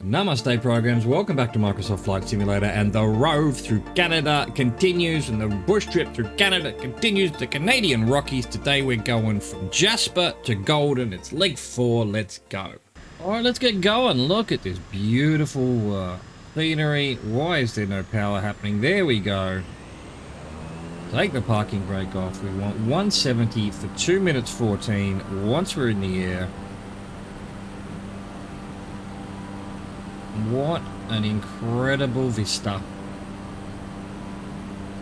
Namaste programs, welcome back to Microsoft Flight Simulator, and the Rove through Canada continues, and the bush trip through Canada continues, the Canadian Rockies. Today we're going from Jasper to Golden. It's leg 4, let's go. Alright, let's get going. Look at this beautiful scenery. Why is there no power happening? There we go. Take the parking brake off. We want 170 for 2 minutes 14 once we're in the air. What an incredible vista.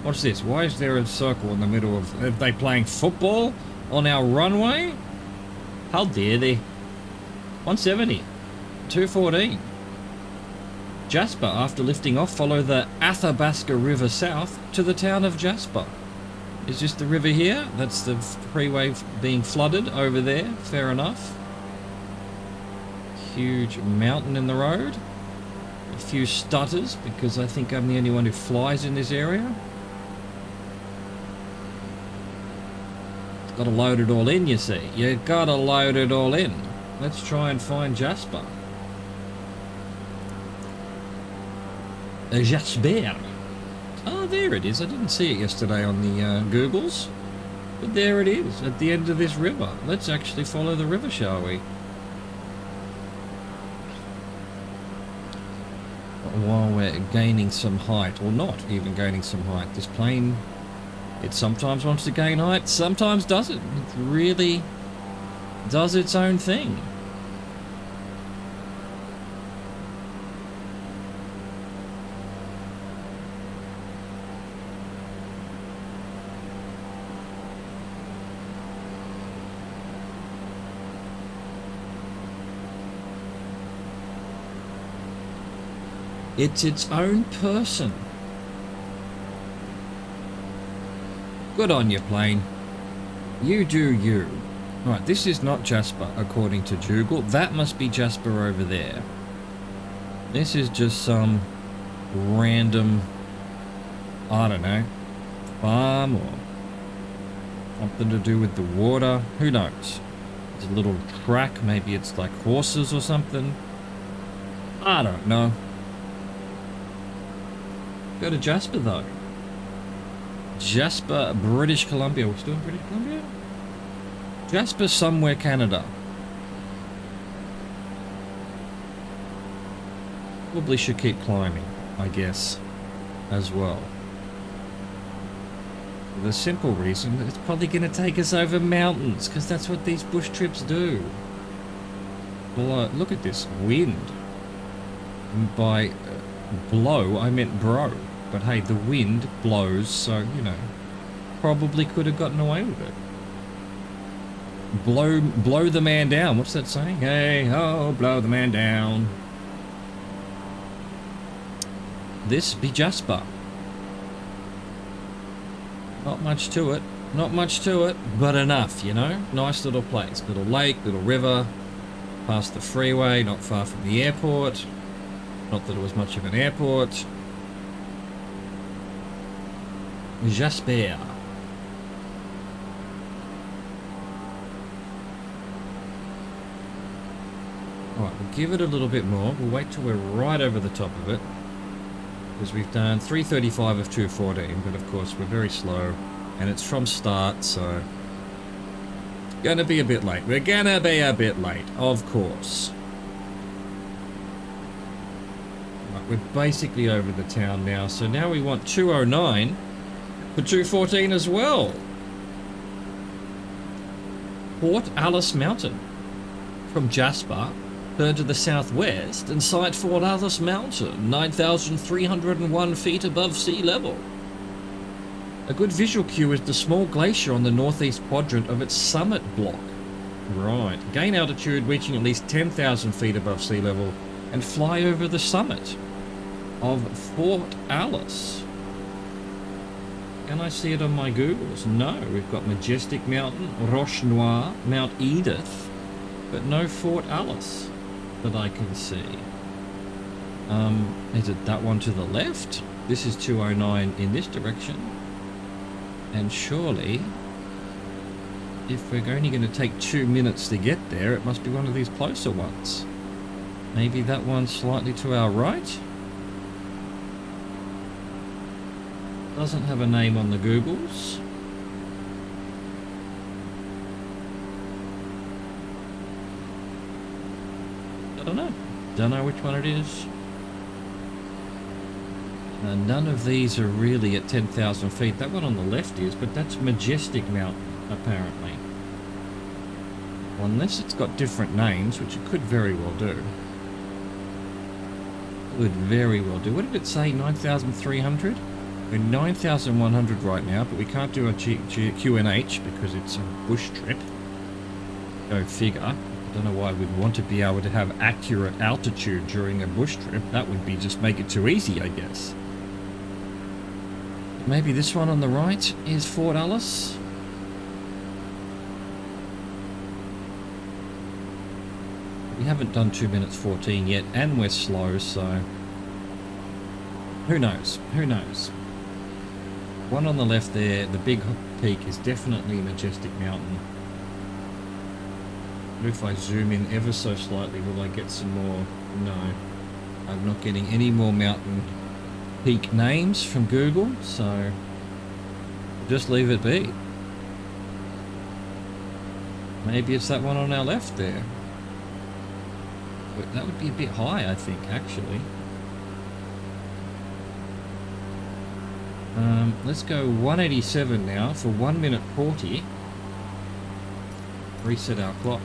What's this? Why is there a circle in the middle of... Are they playing football on our runway? How dare they? 170. 214. Jasper, after lifting off, follow the Athabasca River south to the town of Jasper. Is this the river here? That's the freeway being flooded over there. Fair enough. Huge mountain in the road. A few stutters because I think I'm the only one who flies in this area. Gotta load it all in, you see. You gotta load it all in. Let's try and find Jasper. Jasper. Oh, there it is. I didn't see it yesterday on the Googles. But there it is, at the end of this river. Let's actually follow the river, shall we? While we're gaining some height, or not even gaining some height. This plane, it sometimes wants to gain height, sometimes doesn't. It really does its own thing. It's its own person. Good on you, plane. You do you. Right, this is not Jasper, according to Google. That must be Jasper over there. This is just some random, I don't know, farm or something to do with the water. Who knows? There's a little track. Maybe it's like horses or something. I don't know. Go to Jasper though. Jasper, British Columbia. We're still in British Columbia? Jasper somewhere, Canada. Probably should keep climbing, I guess, as well. For the simple reason that it's probably going to take us over mountains, because that's what these bush trips do. Look at this wind. By blow, I meant bro. But hey, the wind blows, so, you know, probably could have gotten away with it. Blow the man down. What's that saying? Hey, ho, blow the man down. This be Jasper. Not much to it. Not much to it, but enough, you know? Nice little place. Little lake, little river. Past the freeway, not far from the airport. Not that it was much of an airport. Jasper. Alright, we'll give it a little bit more. We'll wait till we're right over the top of it. Because we've done 335 of 214, but of course we're very slow. And it's from start, so... Gonna be a bit late. We're gonna be a bit late, of course. Right, we're basically over the town now, so now we want 209 for 214 as well. Port Alice Mountain. From Jasper, turn to the southwest and sight Fort Alice Mountain, 9,301 feet above sea level. A good visual cue is the small glacier on the northeast quadrant of its summit block. Right, gain altitude reaching at least 10,000 feet above sea level and fly over the summit of Fort Alice. Can I see it on my Googles? No, we've got Majestic Mountain, Roche Noire, Mount Edith, but no Fort Alice that I can see. Is it that one to the left? This is 209 in this direction. And surely, if we're only going to take 2 minutes to get there, it must be one of these closer ones. Maybe that one's slightly to our right. Doesn't have a name on the Googles. I don't know. Don't know which one it is. None of these are really at 10,000 feet. That one on the left is, but that's Majestic Mountain, apparently. Well, unless it's got different names, which it could very well do. Could very well do. What did it say? 9,300? We're 9,100 right now, but we can't do a QNH because it's a bush trip. Go figure. I don't know why we'd want to be able to have accurate altitude during a bush trip. That would be just make it too easy, I guess. Maybe this one on the right is Fort Alice. We haven't done 2 minutes 14 yet, and we're slow, so who knows? Who knows? One on the left there, the big peak, is definitely Majestic Mountain. If I zoom in ever so slightly, will I get some more? No. I'm not getting any more mountain peak names from Google, so just leave it be. Maybe it's that one on our left there. But that would be a bit high, I think, actually. Let's go 187 now for 1 minute 40. Reset our clock.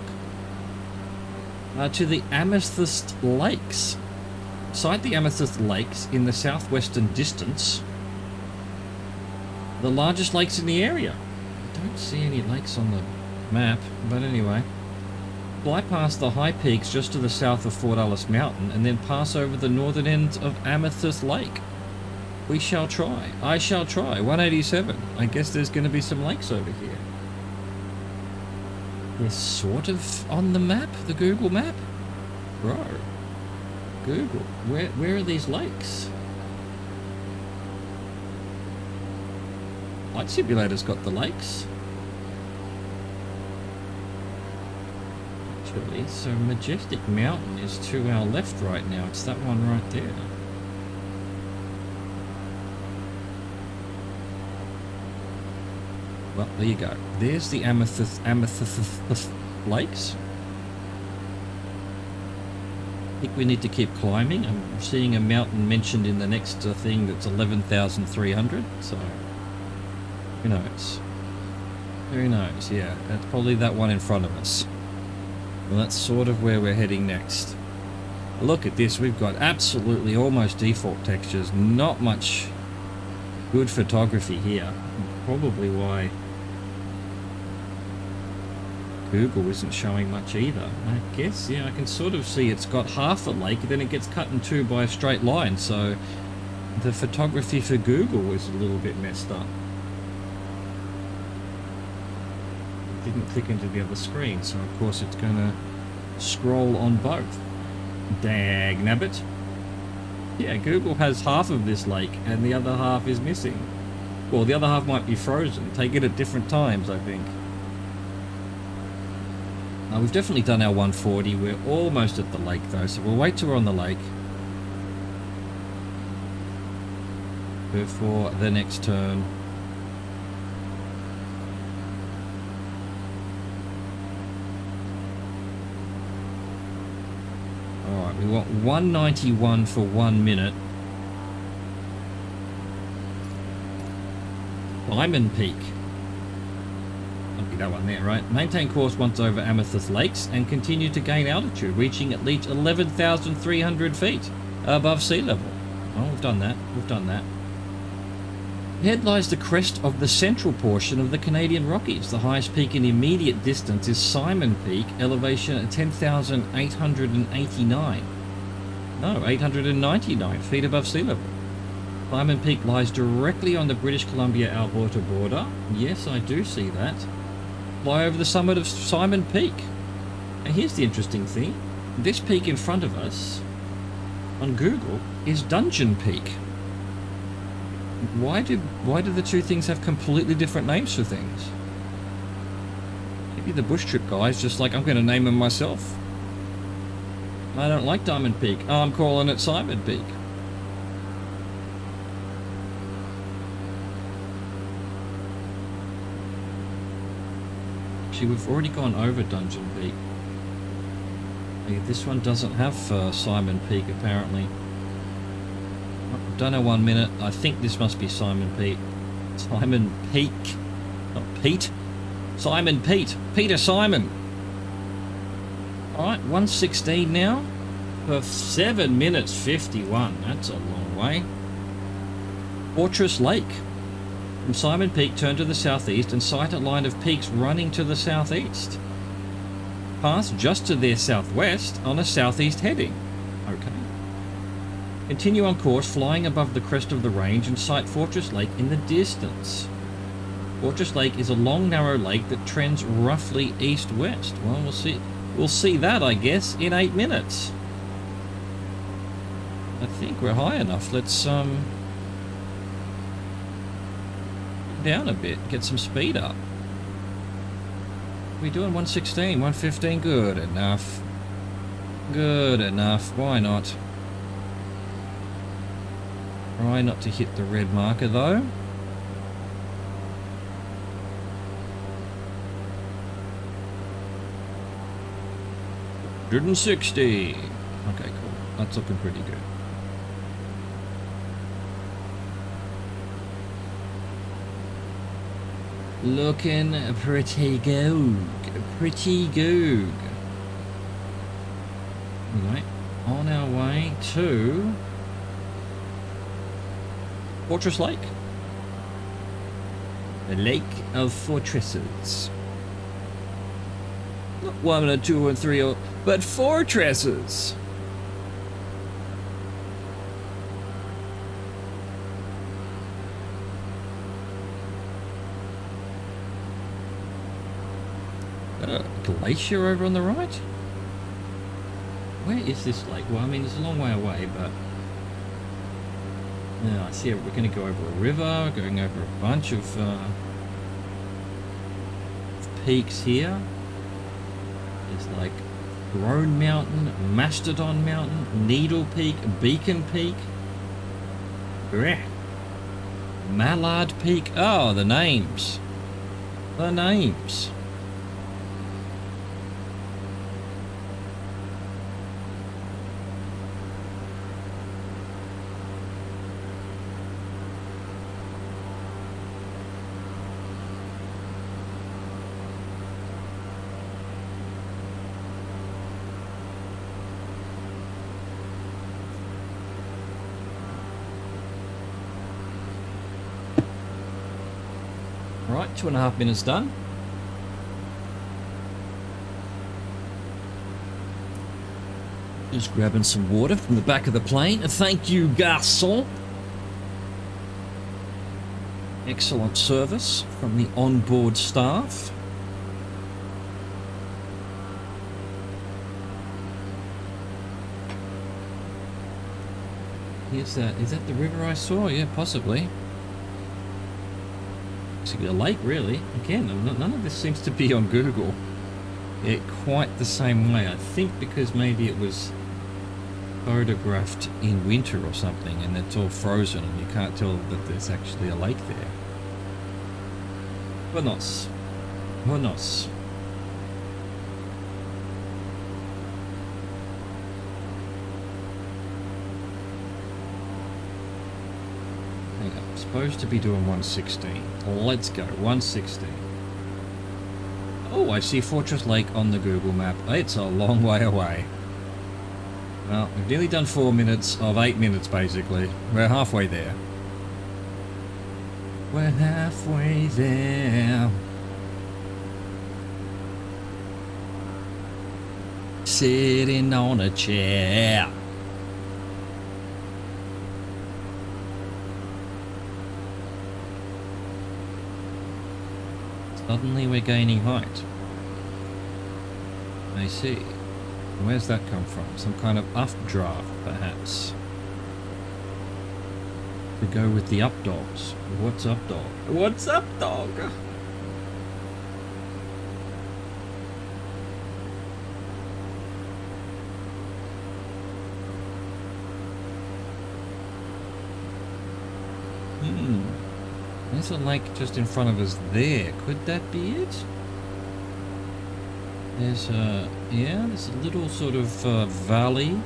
To the Amethyst Lakes. Beside the Amethyst Lakes in the southwestern distance, the largest lakes in the area. I don't see any lakes on the map, but anyway. Fly past the high peaks just to the south of Fort Alice Mountain and then pass over the northern end of Amethyst Lake. We shall try. I shall try. 187. I guess there's going to be some lakes over here. They're sort of on the map, the Google map. Bro. Google. Where are these lakes? Flight Simulator's got the lakes. Actually, so Majestic Mountain is to our left right now. It's that one right there. Well, there you go. There's the Amethyst Lakes. I think we need to keep climbing. I'm seeing a mountain mentioned in the next thing that's 11,300, so who knows? Who knows? Yeah, that's probably that one in front of us. Well, that's sort of where we're heading next. Look at this. We've got absolutely almost default textures. Not much good photography here. Probably why Google isn't showing much either. I guess, yeah, I can sort of see it's got half a lake, then it gets cut in two by a straight line, so the photography for Google is a little bit messed up. It didn't click into the other screen, so of course it's going to scroll on both. Dag nabbit. Yeah, Google has half of this lake and the other half is missing. Well, the other half might be frozen. Take it at different times, I think. We've definitely done our 140. We're almost at the lake, though, so we'll wait till we're on the lake before the next turn. Alright, we want 191 for 1 minute. Diamond Peak. Must be that one there, right? Maintain course once over Amethyst Lakes and continue to gain altitude, reaching at least 11,300 feet above sea level. Oh, we've done that. We've done that. Ahead lies the crest of the central portion of the Canadian Rockies. The highest peak in immediate distance is Simon Peak, elevation at 10,889. No, 899 feet above sea level. Simon Peak lies directly on the British Columbia-Alberta border. Yes, I do see that. Fly over the summit of Simon Peak. And here's the interesting thing. This peak in front of us on Google is Dungeon Peak. Why do the two things have completely different names for things? Maybe the bush trip guy's just like, I'm going to name them myself. I don't like Diamond Peak. Oh, I'm calling it Simon Peak. Actually, we've already gone over Dungeon Peak. This one doesn't have Simon Peak, apparently. Don't know 1 minute. I think this must be Simon Peak. Simon Peak. Not Pete. Simon Pete. Peter Simon. Alright, 1:16 now. For 7 minutes 51. That's a long way. Fortress Lake. From Simon Peak, turn to the southeast and sight a line of peaks running to the southeast. Pass just to their southwest on a southeast heading. Okay. Continue on course, flying above the crest of the range and sight Fortress Lake in the distance. Fortress Lake is a long, narrow lake that trends roughly east-west. Well, we'll see. We'll see that, I guess, in 8 minutes. I think we're high enough. Let's down a bit, get some speed up. We're doing 1:16, 1:15. Good enough. Good enough. Why not? Try not to hit the red marker though. $160. Okay, cool. That's looking pretty good. Looking pretty good. Pretty good. Right, on our way to Fortress Lake. The Lake of Fortresses. Not 1 or 2 or 3, but fortresses. Glacier over on the right? Where is this lake? Well, I mean, it's a long way away, but... Yeah, I see it. We're going to go over a river, going over a bunch of peaks here. There's like Grown Mountain, Mastodon Mountain, Needle Peak, Beacon Peak. Mallard Peak. Oh, the names. The names. Right, 2.5 minutes done. Just grabbing some water from the back of the plane. Thank you, garçon. Excellent service from the onboard staff. Here's that. Is that the river I saw? Yeah, possibly. A lake, really. Again, none of this seems to be on Google quite the same way. I think because maybe it was photographed in winter or something and it's all frozen and you can't tell that there's actually a lake there. Buenos. Buenos. Supposed to be doing 1:16. Let's go, 1:16. Oh, I see Fortress Lake on the Google map. It's a long way away. Well, we've nearly done 4 minutes of 8 minutes, basically. We're halfway there. We're halfway there. Sitting on a chair. Suddenly we're gaining height. I see. Where's that come from? Some kind of updraft, perhaps. To go with the up dogs. What's up, dog? What's up, dog? There's a lake just in front of us there. Could that be it? There's there's a little sort of valley.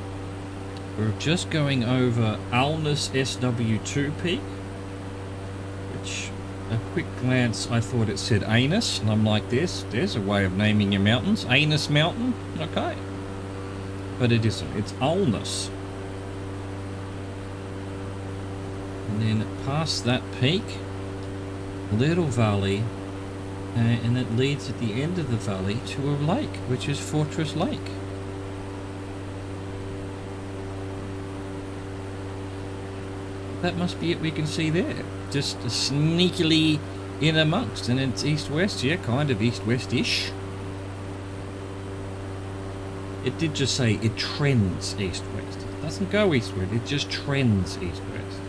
We're just going over Alness SW2 peak, which a quick glance I thought it said Anus, and I'm like, there's a way of naming your mountains. Anus Mountain, okay. But it isn't, it's Alness. And then past that peak, little valley, and it leads at the end of the valley to a lake, which is Fortress Lake. That must be it we can see there. Just sneakily in amongst, and it's east-west, yeah, kind of east-west-ish. It did just say it trends east-west. It doesn't go eastward, it just trends east-west.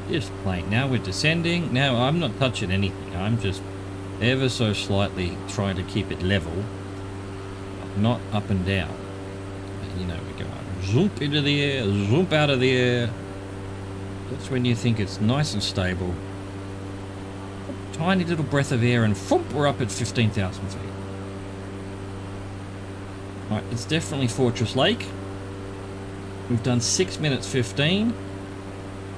Just plain. Now we're descending. Now I'm not touching anything. I'm just ever so slightly trying to keep it level, not up and down. But, you know, we go zoom into the air, zoom out of the air. That's when you think it's nice and stable. Tiny little breath of air and thump, we're up at 15,000 feet. Right, it's definitely Fortress Lake. We've done 6 minutes 15.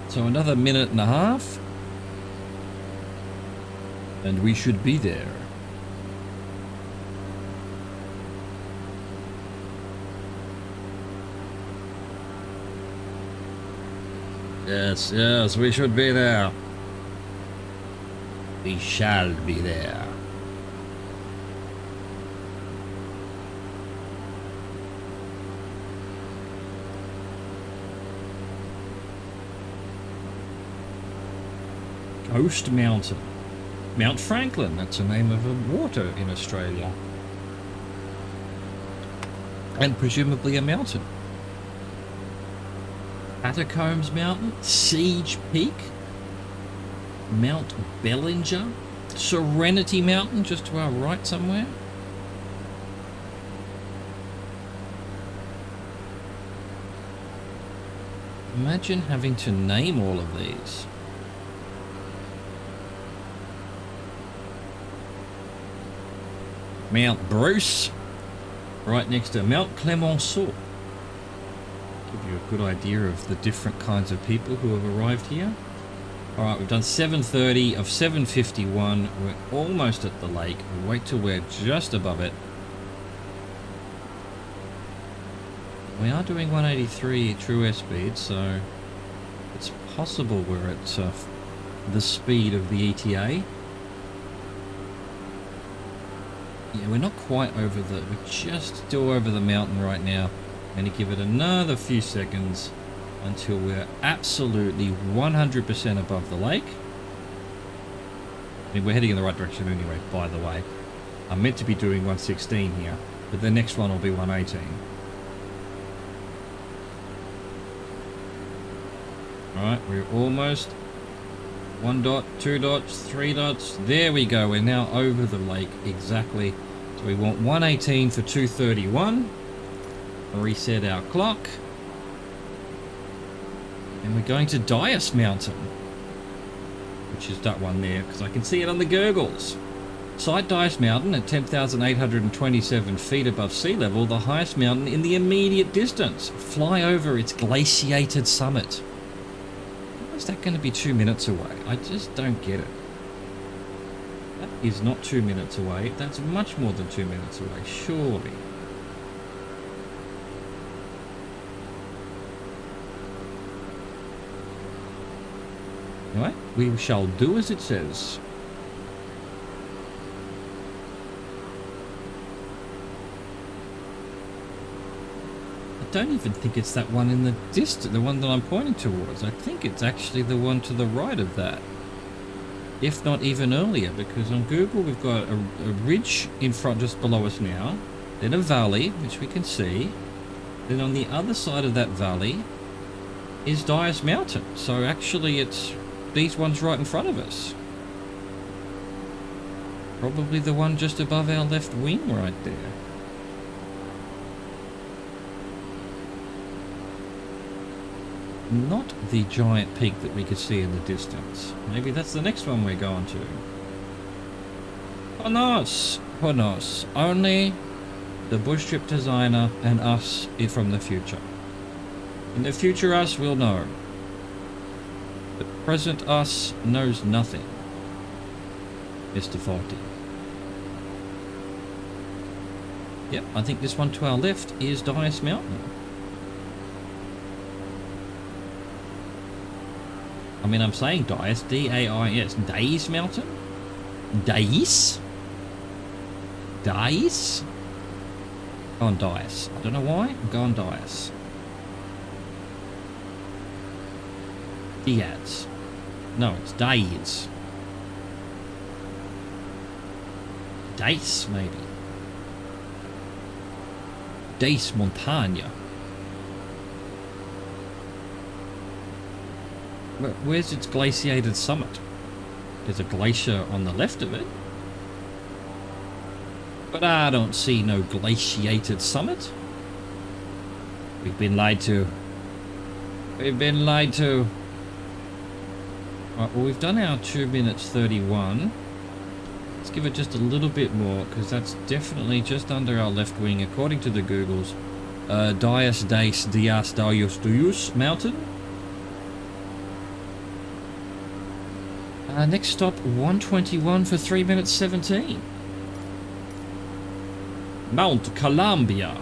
So another minute and a half, and we should be there. Yes, yes, we should be there. We shall be there. Coast Mountain. Mount Franklin, that's the name of a water in Australia. And presumably a mountain. Catacombs Mountain, Siege Peak, Mount Bellinger, Serenity Mountain just to our right somewhere. Imagine having to name all of these. Mount Bruce, right next to Mount Clemenceau. Give you a good idea of the different kinds of people who have arrived here. Alright, we've done 7:30 of 7:51. We're almost at the lake. We'll wait till we're just above it. We are doing 183 true airspeed, so it's possible we're at the speed of the ETA. Yeah, we're not quite over the... We're just still over the mountain right now. I'm going to give it another few seconds until we're absolutely 100% above the lake. I mean, we're heading in the right direction anyway, by the way. I'm meant to be doing 116 here, but the next one will be 118. Alright, we're almost... 1 dot, 2 dots, 3 dots. There we go. We're now over the lake exactly. So we want 118 for 231. Reset our clock. And we're going to Dias Mountain, which is that one there, because I can see it on the gurgles. Side Dias Mountain at 10,827 feet above sea level, the highest mountain in the immediate distance. Fly over its glaciated summit. Is that going to be 2 minutes away? I just don't get it. That is not 2 minutes away. That's much more than 2 minutes away, surely. Anyway, we shall do as it says. I don't even think it's that one in the distance, the one that I'm pointing towards. I think it's actually the one to the right of that. If not even earlier, because on Google we've got a ridge in front just below us now, then a valley, which we can see. Then on the other side of that valley, is Dias Mountain. So actually it's these ones right in front of us. Probably the one just above our left wing right there. Not the giant peak that we could see in the distance. Maybe that's the next one we're going to. Who knows? Only the bush trip designer and us from the future. In the future us will know. The present us knows nothing. Mr. Faulty. Yep, I think this one to our left is Dias Mountain. I mean, I'm saying Dias, D-A-I-S. Dias Mountain? Dias? Dias? Go on Dias. I don't know why. I'm going Dias. Diaz. No, it's Diaz. Dice, maybe. Dice Montagne. Where's its glaciated summit? There's a glacier on the left of it. But I don't see no glaciated summit. We've been lied to. We've been lied to. Right, well, we've done our 2 minutes 31. Let's give it just a little bit more, because that's definitely just under our left wing, according to the Googles. Dias Mountain. Next stop, 121 for 3 minutes 17. Mount Columbia.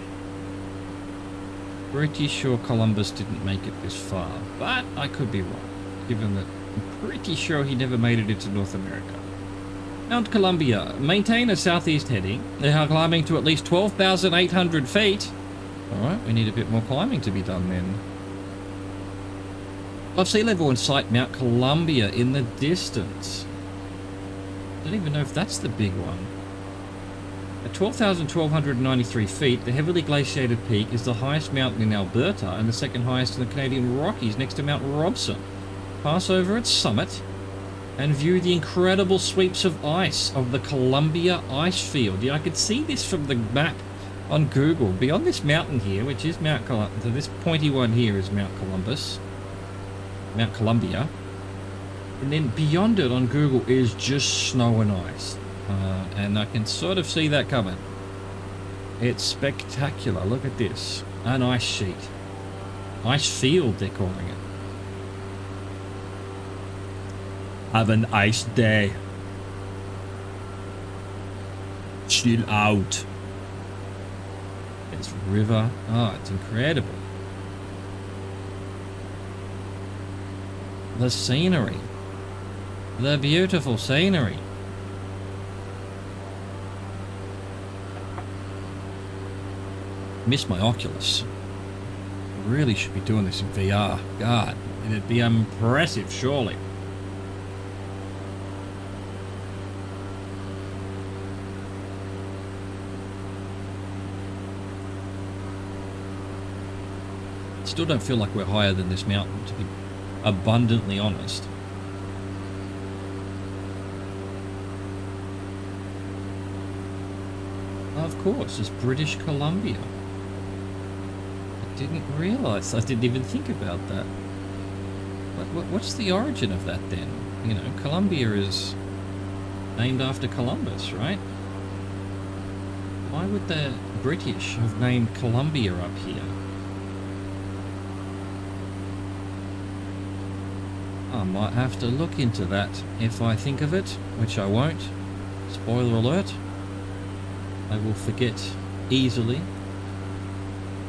Pretty sure Columbus didn't make it this far, but I could be wrong, given that I'm pretty sure he never made it into North America. Mount Columbia. Maintain a southeast heading. They are climbing to at least 12,800 feet. Alright, we need a bit more climbing to be done then. Above sea level and sight Mount Columbia in the distance. Don't even know if that's the big one. At 12,1293 feet, the heavily glaciated peak is the highest mountain in Alberta and the second highest in the Canadian Rockies, next to Mount Robson. Pass over its summit and view the incredible sweeps of ice of the Columbia ice field. Yeah, I could see this from the map on Google. Beyond this mountain here, which is Mount Columbia, so this pointy one here is Mount Columbia. And then beyond it on Google is just snow and ice. And I can sort of see that coming. It's spectacular. Look at this. An ice sheet. Ice field, they're calling it. Have an ice day. Chill out. It's river. Oh, it's incredible. The scenery. The beautiful scenery. Miss my Oculus. Really should be doing this in VR. God, it'd be impressive, surely. Still don't feel like we're higher than this mountain, to be abundantly honest. Of course, it's British Columbia. I didn't realise. I didn't even think about that. What's the origin of that then? You know, Columbia is named after Columbus, right? Why would the British have named Columbia up here? I might have to look into that if I think of it, which I won't. Spoiler alert. I will forget easily.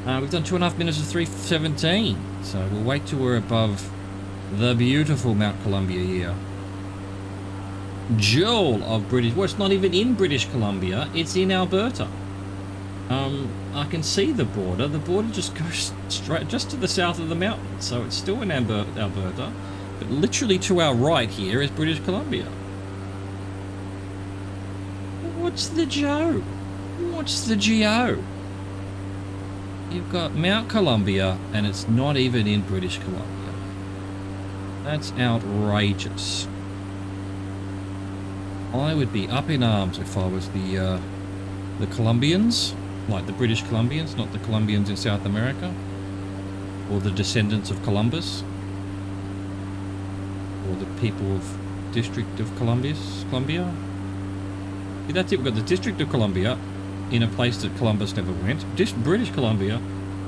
We've done 2.5 minutes of 3:17, so we'll wait till we're above the beautiful Mount Columbia here. Jewel of British... Well, it's not even in British Columbia, it's in Alberta. I can see the border. The border just goes straight just to the south of the mountain, so it's still in Alberta. But literally to our right here is British Columbia. What's the Joe? What's the GO? You've got Mount Columbia, and it's not even in British Columbia. That's outrageous. I would be up in arms if I was the Colombians, like the British Columbians, not the Colombians in South America, or the descendants of Columbus, or the people of District of Columbia. See, that's it. We've got the District of Columbia in a place that Columbus never went. British Columbia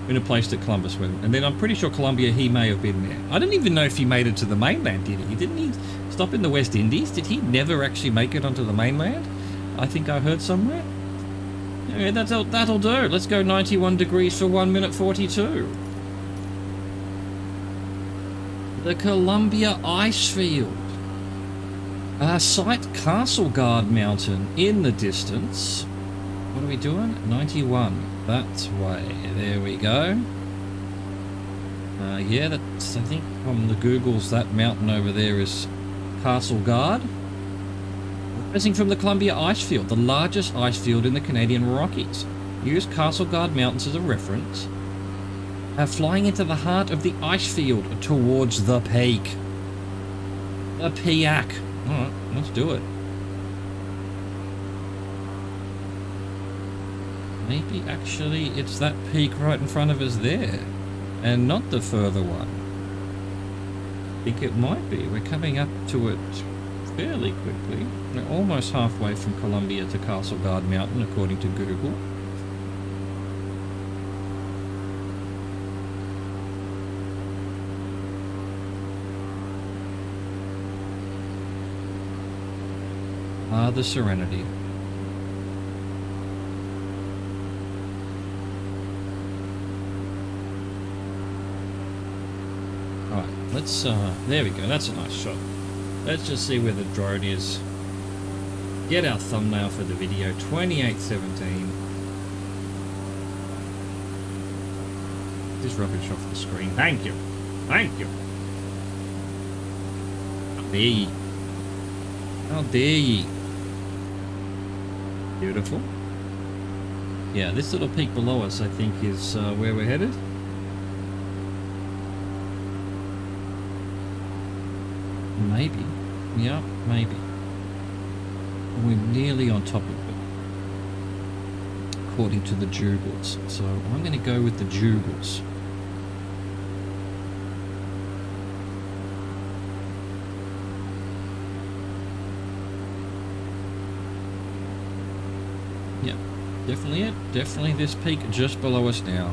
in a place that Columbus went. And then I'm pretty sure Columbia, he may have been there. I don't even know if he made it to the mainland, did he? Didn't he stop in the West Indies? Did he never actually make it onto the mainland? I think I heard somewhere. Yeah, that'll do. Let's go 91 degrees for 1 minute 42. The Columbia Icefield. Sight Castle Guard Mountain in the distance. What are we doing? 91. That way. There we go. Yeah, that's, I think, from the Googles, that mountain over there is Castle Guard. Rising from the Columbia Icefield, the largest icefield in the Canadian Rockies. Use Castle Guard Mountains as a reference. Flying into the heart of the icefield towards the peak. The Piak. Alright, let's do it. Maybe actually it's that peak right in front of us there, and not the further one. I think it might be. We're coming up to it fairly quickly. We're almost halfway from Columbia to Castle Guard Mountain, according to Google. The Serenity. Alright, let's, there we go, that's a nice shot. Let's just see where the drone is. Get our thumbnail for the video, 2817. This rubbish off the screen, thank you, thank you. How dare ye? How dare ye? Beautiful. Yeah, this little peak below us, I think, is where we're headed. Maybe. Yeah, maybe. We're nearly on top of it, according to the Jugles. So I'm going to go with the Jugles. Yep, definitely it. Definitely this peak just below us now.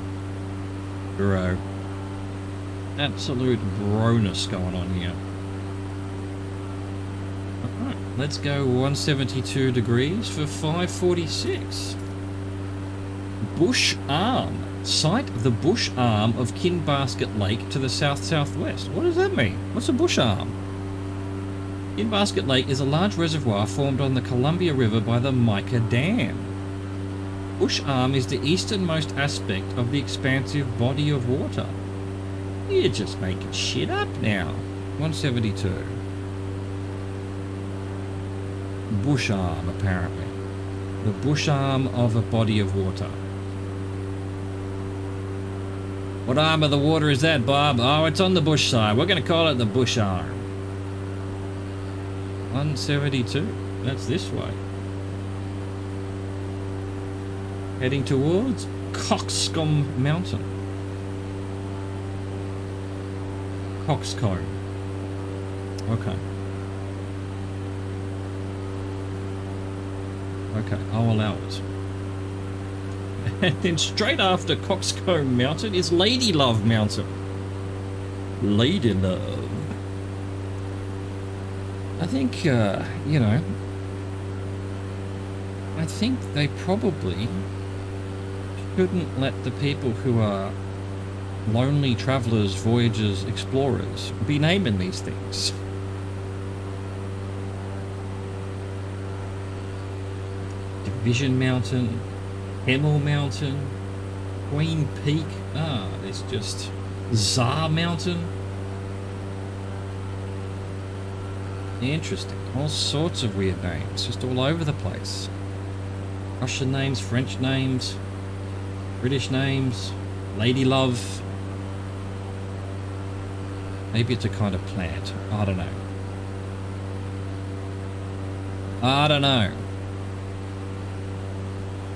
Bro. Absolute broness going on here. Alright, let's go 172 degrees for 546. Bush Arm. Site of the bush arm of Kinbasket Lake to the south-southwest. What does that mean? What's a bush arm? Kinbasket Lake is a large reservoir formed on the Columbia River by the Mica Dam. Bush Arm is the easternmost aspect of the expansive body of water. You're just making shit up now. 172. Bush Arm, apparently. The bush arm of a body of water. What arm of the water is that, Bob? Oh, it's on the bush side. We're going to call it the bush arm. 172. That's this way. Heading towards Coxcomb Mountain. Coxcomb. Okay. Okay, I'll allow it. And then straight after Coxcomb Mountain is Lady Love Mountain. Lady Love. I think, you know, I think they probably shouldn't let the people who are lonely travelers, voyagers, explorers be naming these things. Division Mountain, Hemel Mountain, Queen Peak. Ah, there's just Tsar Mountain. Interesting. All sorts of weird names, just all over the place. Russian names, French names, British names. Lady love. Maybe it's a kind of plant. I don't know. I don't know.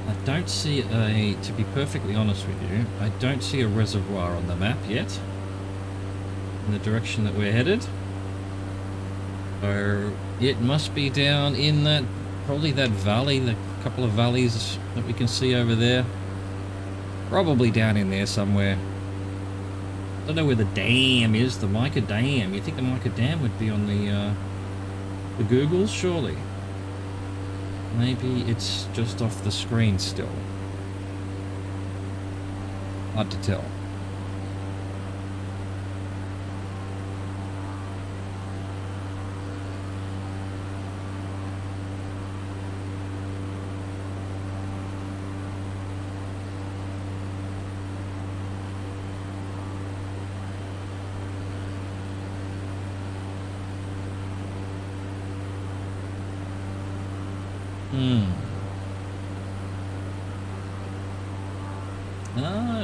I don't see to be perfectly honest with you, I don't see a reservoir on the map yet. In the direction that we're headed. So it must be down in that, probably that valley, the couple of valleys that we can see over there. Probably down in there somewhere. I don't know where the dam is, the Mica Dam. You think the Mica Dam would be on the Googles, surely? Maybe it's just off the screen still. Hard to tell.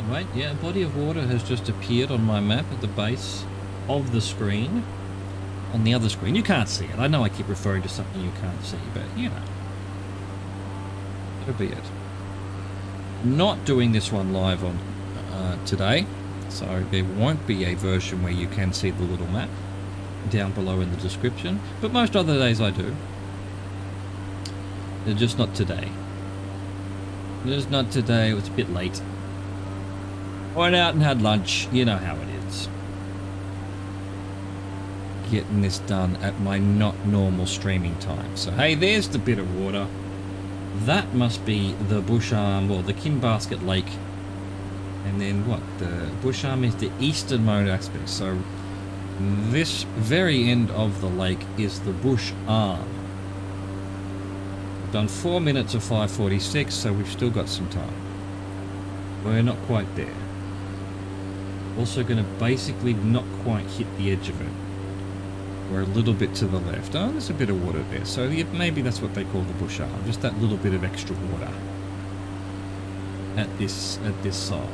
Wait, yeah, a body of water has just appeared on my map at the base of the screen. On the other screen, you can't see it. I know I keep referring to something you can't see, but you know. That'll be it. Not doing this one live on today, so there won't be a version where you can see the little map down below in the description, but most other days I do. Just not today. Just not today, it was a bit late. Went out and had lunch, you know how it is. Getting this done at my not normal streaming time. So hey, there's the bit of water. That must be the bush arm, or the Kinbasket Lake. And then what? The bush arm is the easternmost aspect. So this very end of the lake is the bush arm. We've done 4 minutes of 5:46, so we've still got some time. We're not quite there. Also going to basically not quite hit the edge of it. We're a little bit to the left. Oh, there's a bit of water there. So yeah, maybe that's what they call the bush arm. Just that little bit of extra water at this side.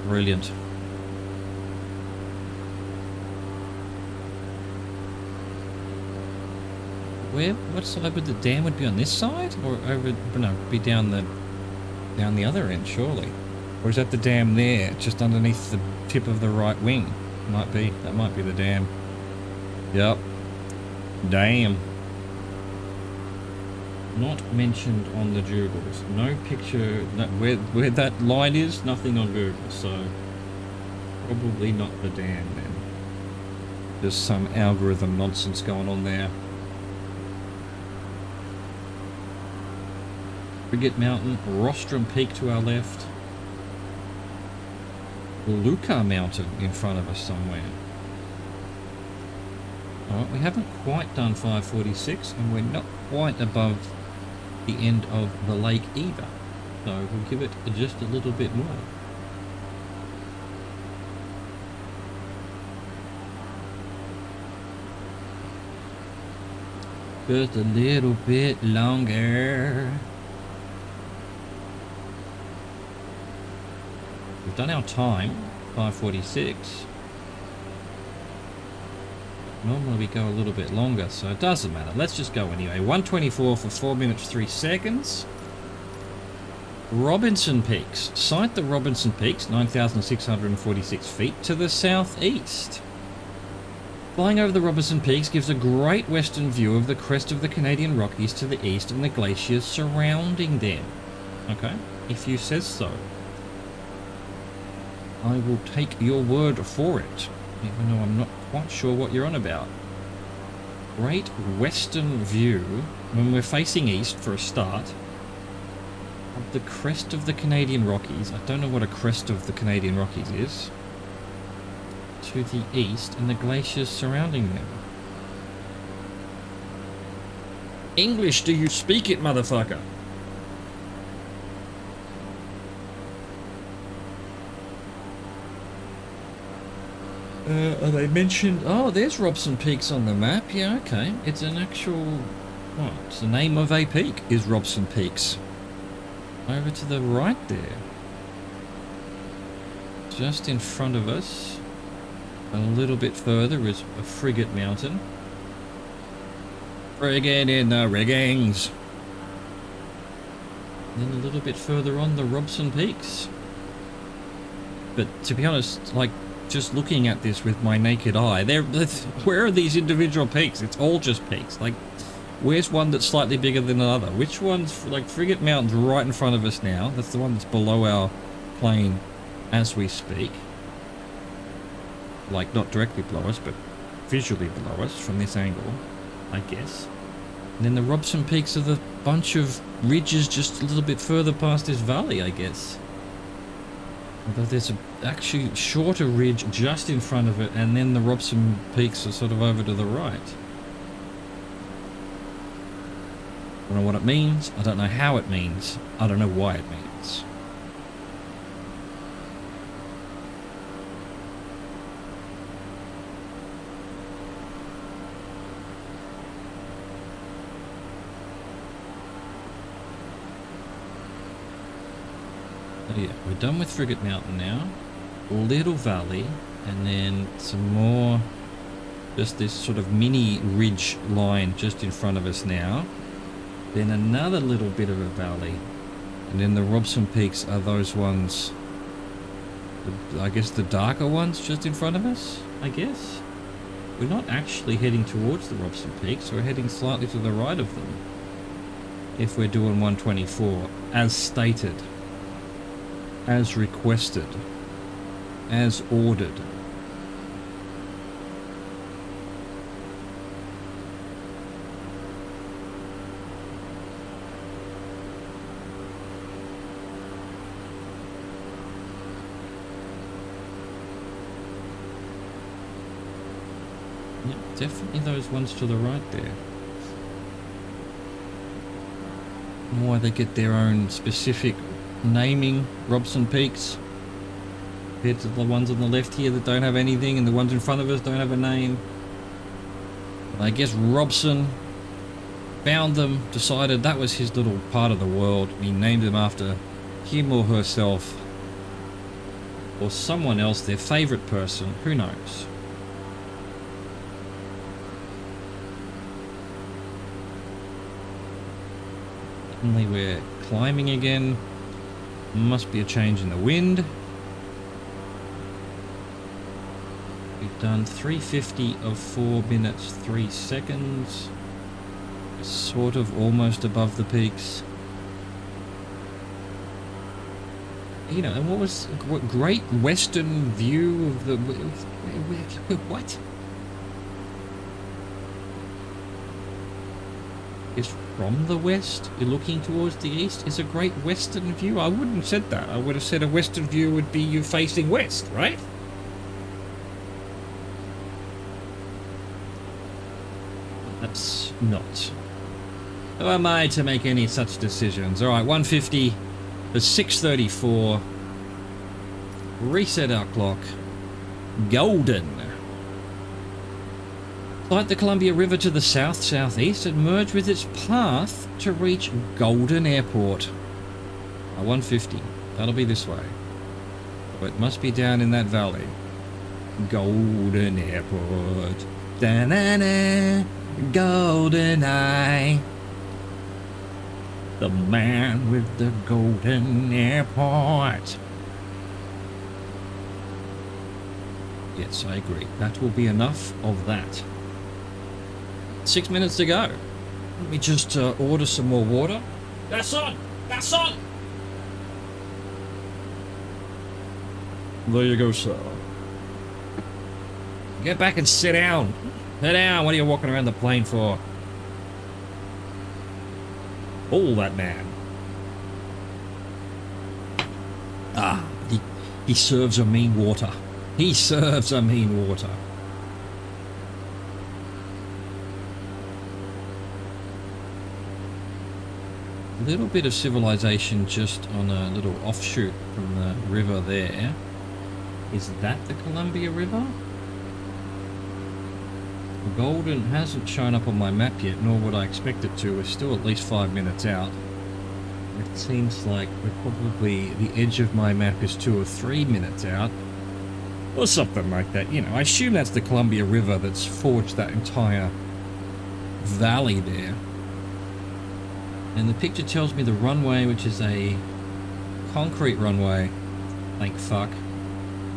Brilliant. What side would the dam would be on this side, or over? No, be down the other end, surely. Or is that the dam there, just underneath the tip of the right wing? Might be. That might be the dam. Yep. Dam. Not mentioned on the Googles. No picture. No, where that line is, nothing on Google. So probably not the dam then. There's some algorithm nonsense going on there. Frigate Mountain, Rostrum Peak to our left. Luca Mountain in front of us somewhere. Alright, we haven't quite done 5:46, and we're not quite above the end of the lake either. So we'll give it just a little bit more. Just a little bit longer. We've done our time, 5:46. Normally we go a little bit longer, so it doesn't matter. Let's just go anyway. 1:24 for 4 minutes 3 seconds. Robinson Peaks. Sight the Robinson Peaks, 9,646 feet to the southeast. Flying over the Robinson Peaks gives a great western view of the crest of the Canadian Rockies to the east and the glaciers surrounding them. Okay, if you says so. I will take your word for it, even though I'm not quite sure what you're on about. Great western view, when we're facing east for a start, of the crest of the Canadian Rockies. I don't know what a crest of the Canadian Rockies is. To the east and the glaciers surrounding them. English, do you speak it, motherfucker? Are they mentioned? Oh, there's Robson Peaks on the map. Yeah, okay. It's an actual... What? It's the name of a peak is Robson Peaks. Over to the right there. Just in front of us. A little bit further is a Frigate Mountain. Frigate in the riggings. Then a little bit further on, the Robson Peaks. But to be honest, like, just looking at this with my naked eye, where are these individual peaks? It's all just peaks. Like, where's one that's slightly bigger than another? Which one's, like, Frigate Mountain's right in front of us now. That's the one that's below our plane as we speak. Like, not directly below us, but visually below us from this angle, I guess. And then the Robson Peaks are the bunch of ridges just a little bit further past this valley, I guess. Although there's a actually shorter ridge just in front of it, and then the Robson Peaks are sort of over to the right. I don't know what it means, I don't know how it means, I don't know why it means. Yeah, we're done with Frigate Mountain now. Little valley, and then some more, just this sort of mini ridge line just in front of us now. Then another little bit of a valley, and then the Robson Peaks are those ones, I guess the darker ones just in front of us, I guess. We're not actually heading towards the Robson Peaks, we're heading slightly to the right of them. If we're doing 124, as stated. As requested, as ordered. Yep, definitely those ones to the right there. Why they get their own specific naming, Robson Peaks, compared to the ones on the left here that don't have anything, and the ones in front of us don't have a name. I guess Robson found them, decided that was his little part of the world, and he named them after him or herself, or someone else, their favourite person, who knows. Suddenly we're climbing again. Must be a change in the wind. We've done 350 of 4 minutes 3 seconds. Sort of almost above the peaks. You know, and what great western view of the... What? Is from the west, you're looking towards the east, is a great western view. I wouldn't have said that. I would have said a western view would be you facing west, right? That's not. Who am I to make any such decisions? Alright, 150 for 6:34. Reset our clock. Golden. Like the Columbia River to the south-southeast and merge with its path to reach Golden Airport. 150. That'll be this way. But it must be down in that valley. Golden Airport. Da-na-na. Golden Eye. The man with the golden airport. Yes, I agree. That will be enough of that. 6 minutes to go. Let me just order some more water. That's on! That's on! There you go, sir. Get back and sit down. Sit down. What are you walking around the plane for? All that man. Ah, he serves a mean water. He serves a mean water. A little bit of civilization just on a little offshoot from the river there. Is that the Columbia River? Golden hasn't shown up on my map yet, nor would I expect it to. We're still at least 5 minutes out. It seems like we're probably, the edge of my map is 2 or 3 minutes out. Or something like that, you know. I assume that's the Columbia River that's forged that entire valley there. And the picture tells me the runway, which is a concrete runway, thank fuck,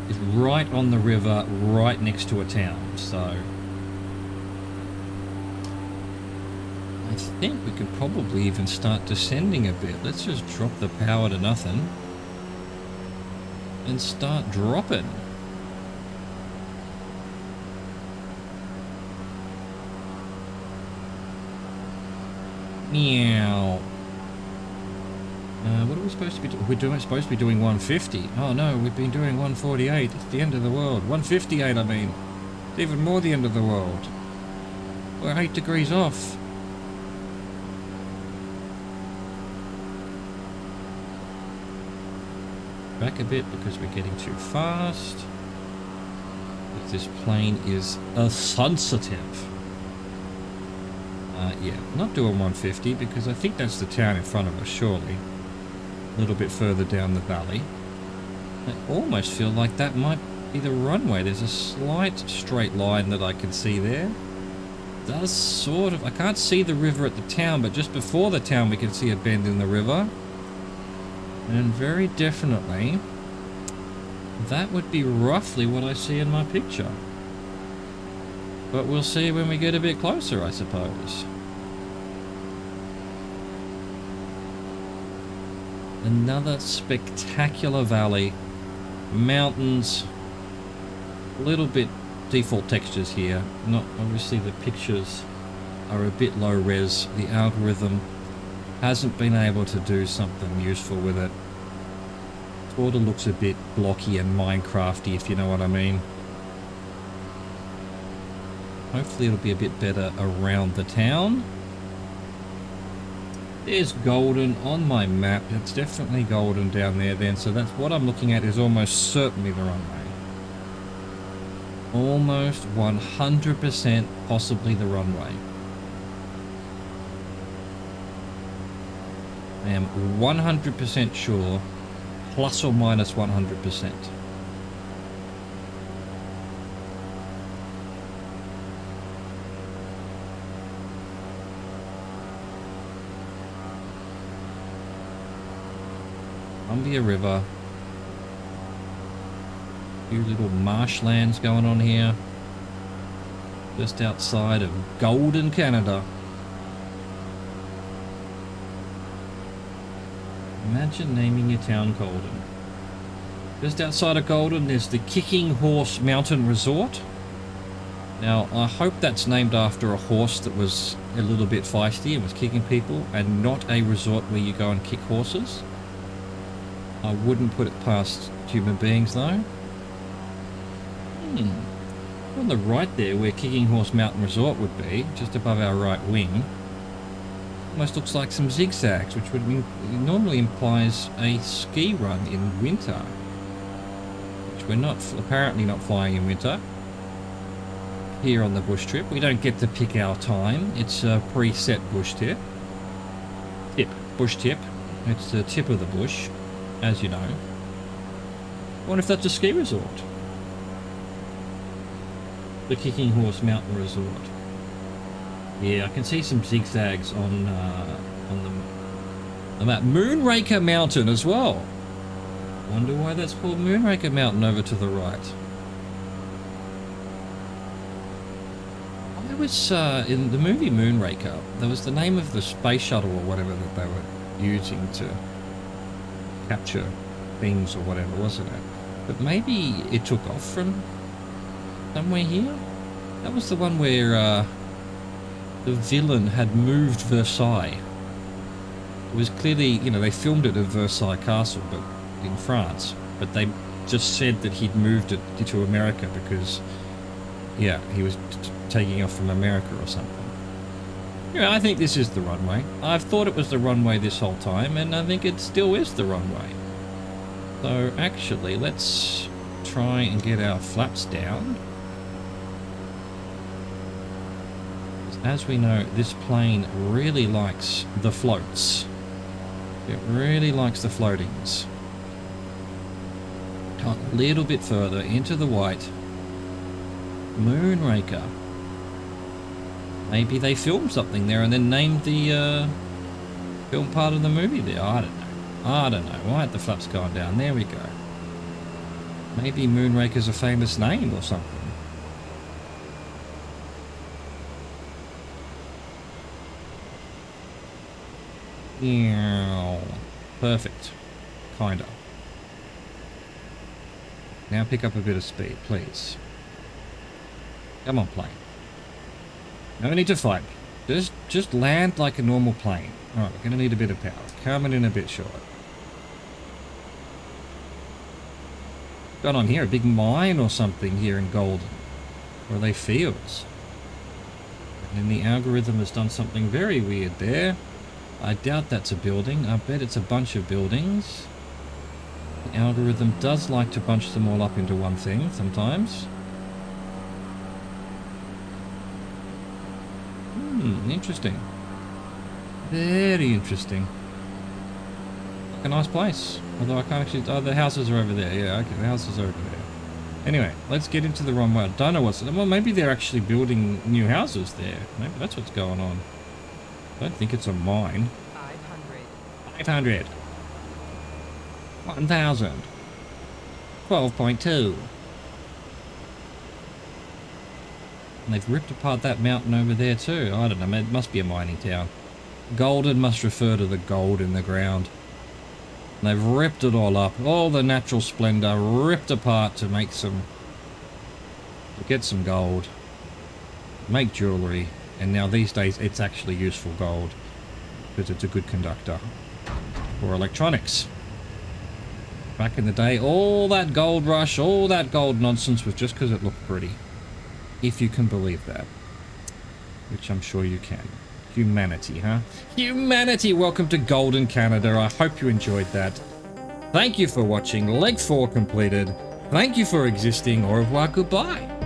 is right on the river, right next to a town. So I think we could probably even start descending a bit. Let's just drop the power to nothing and start dropping. Meow. What are we supposed to be doing? We're supposed to be doing 150. Oh no, we've been doing 148. It's the end of the world. 158, I mean. It's even more the end of the world. We're 8 degrees off. Back a bit because we're getting too fast. This plane is sensitive. Yeah, not doing 150 because I think that's the town in front of us, surely. A little bit further down the valley. I almost feel like that might be the runway. There's a slight straight line that I can see there. Does sort of... I can't see the river at the town, but just before the town we can see a bend in the river. And very definitely, that would be roughly what I see in my picture. But we'll see when we get a bit closer, I suppose. Another spectacular valley. Mountains. A little bit default textures here. Not obviously the pictures are a bit low res. The algorithm hasn't been able to do something useful with it. Sort of looks a bit blocky and Minecrafty, if you know what I mean. Hopefully it'll be a bit better around the town. There's golden on my map. It's definitely golden down there then. So that's what I'm looking at is almost certainly the runway. Almost 100% possibly the runway. I am 100% sure, plus or minus 100%. Columbia River. A few little marshlands going on here. Just outside of Golden, Canada. Imagine naming your town Golden. Just outside of Golden there's the Kicking Horse Mountain Resort. Now I hope that's named after a horse that was a little bit feisty and was kicking people, and not a resort where you go and kick horses. I wouldn't put it past human beings though. On the right there where Kicking Horse Mountain Resort would be, just above our right wing, almost looks like some zigzags, which would mean, normally implies a ski run in winter, which we're not, apparently not flying in winter. Here on the bush trip, we don't get to pick our time. It's a preset bush tip. Bush tip. It's the tip of the bush, as you know. I wonder if that's a ski resort. The Kicking Horse Mountain Resort. Yeah, I can see some zigzags on the map. Moonraker Mountain as well. Wonder why that's called Moonraker Mountain over to the right. I was in the movie Moonraker. There was the name of the space shuttle or whatever that they were using to capture things or whatever, wasn't it? But maybe it took off from somewhere here. That was the one where the villain had moved Versailles. It was clearly, you know, they filmed it at Versailles Castle, but in France. But they just said that he'd moved it to America because, yeah, he was taking off from America or something. Yeah, I think this is the runway. I've thought it was the runway this whole time, and I think it still is the runway. So actually, let's try and get our flaps down. As we know, this plane really likes the floats. It really likes the floatings. Got a little bit further into the white. Moonraker. Maybe they filmed something there and then named the film part of the movie there. I don't know. I don't know. Why aren't the flaps going down? There we go. Maybe Moonraker's a famous name or something. Yeah, perfect. Kinda. Now pick up a bit of speed, please. Come on, plane. No need to fight. Just land like a normal plane. Alright, we're gonna need a bit of power. Coming in a bit short. Got on here a big mine or something here in Golden. Or are they fields? And then the algorithm has done something very weird there. I doubt that's a building. I bet it's a bunch of buildings. The algorithm does like to bunch them all up into one thing sometimes. Interesting. Very interesting. Like a nice place. Although I can't actually... Oh, the houses are over there. Yeah, okay, the houses are over there. Anyway, let's get into the wrong way. I don't know what's... Well, maybe they're actually building new houses there. Maybe that's what's going on. I don't think it's a mine. 500. 1,000. 12.2. And they've ripped apart that mountain over there too. I don't know, it must be a mining town. Golden must refer to the gold in the ground. And they've ripped it all up. All the natural splendor ripped apart to make some... to get some gold. Make jewelry. And now these days it's actually useful gold. Because it's a good conductor. For electronics. Back in the day, all that gold rush, all that gold nonsense was just because it looked pretty. If you can believe that. Which I'm sure you can. Humanity, huh? Humanity! Welcome to Golden Canada. I hope you enjoyed that. Thank you for watching. Leg 4 completed. Thank you for existing. Au revoir, goodbye.